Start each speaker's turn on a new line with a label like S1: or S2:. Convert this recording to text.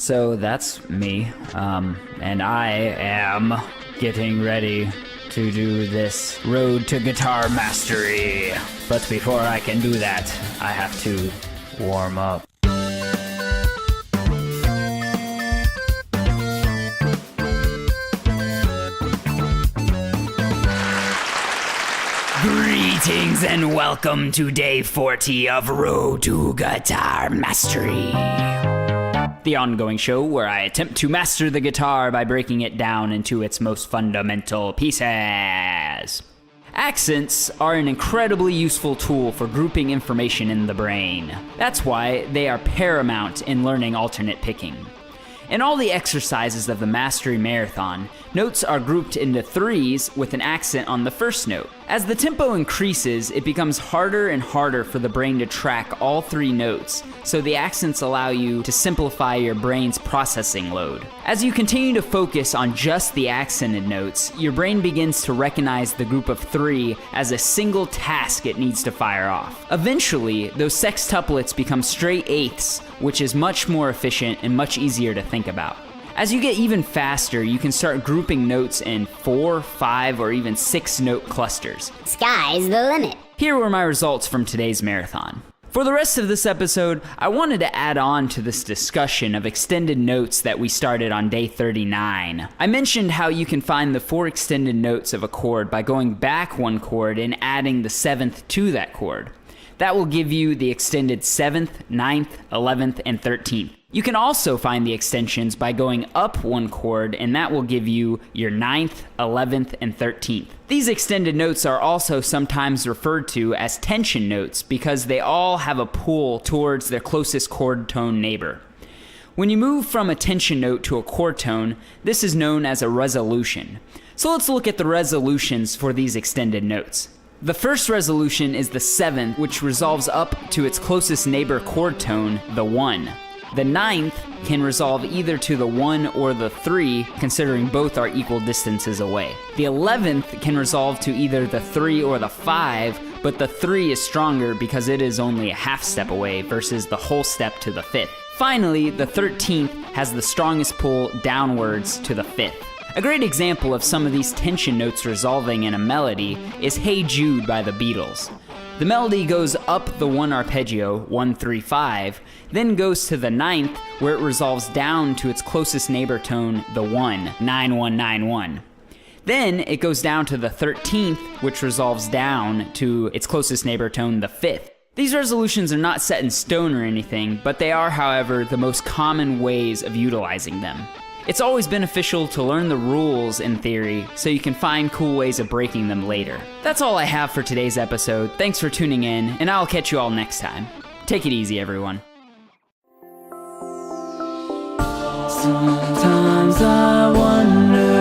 S1: So that's me, and I am getting ready to do this road to guitar mastery. But before I can do that, I have to warm up. Greetings and welcome to day 40 of Road to Guitar Mastery, the ongoing show where I attempt to master the guitar by breaking it down into its most fundamental pieces. Accents are an incredibly useful tool for grouping information in the brain. That's why they are paramount in learning alternate picking. In all the exercises of the Mastery Marathon, notes are grouped into threes with an accent on the first note. As the tempo increases, it becomes harder and harder for the brain to track all three notes, so the accents allow you to simplify your brain's processing load. As you continue to focus on just the accented notes, your brain begins to recognize the group of three as a single task it needs to fire off. Eventually, those sextuplets become straight eighths, which is much more efficient and much easier to think about. As you get even faster, you can start grouping notes in 4, 5, or even 6 note clusters.
S2: Sky's the limit.
S1: Here were my results from today's marathon. For the rest of this episode, I wanted to add on to this discussion of extended notes that we started on day 39. I mentioned how you can find the 4 extended notes of a chord by going back one chord and adding the 7th to that chord. That will give you the extended 7th, 9th, 11th, and 13th. You can also find the extensions by going up one chord, and that will give you your 9th, 11th, and 13th. These extended notes are also sometimes referred to as tension notes because they all have a pull towards their closest chord tone neighbor. When you move from a tension note to a chord tone, this is known as a resolution. So let's look at the resolutions for these extended notes. The first resolution is the 7th, which resolves up to its closest neighbor chord tone, the 1. The 9th can resolve either to the 1 or the 3, considering both are equal distances away. The 11th can resolve to either the 3 or the 5, but the 3 is stronger because it is only a half step away versus the whole step to the 5th. Finally, the 13th has the strongest pull downwards to the 5th. A great example of some of these tension notes resolving in a melody is Hey Jude by the Beatles. The melody goes up the 1 arpeggio, 1, 3, 5, then goes to the 9th where it resolves down to its closest neighbor tone, the 1, 9, 1, 9, 1. Then it goes down to the 13th, which resolves down to its closest neighbor tone, the 5th. These resolutions are not set in stone or anything, but they are, however, the most common ways of utilizing them. It's always beneficial to learn the rules in theory so you can find cool ways of breaking them later. That's all I have for today's episode. Thanks for tuning in, and I'll catch you all next time. Take it easy, everyone.
S3: Sometimes I wonder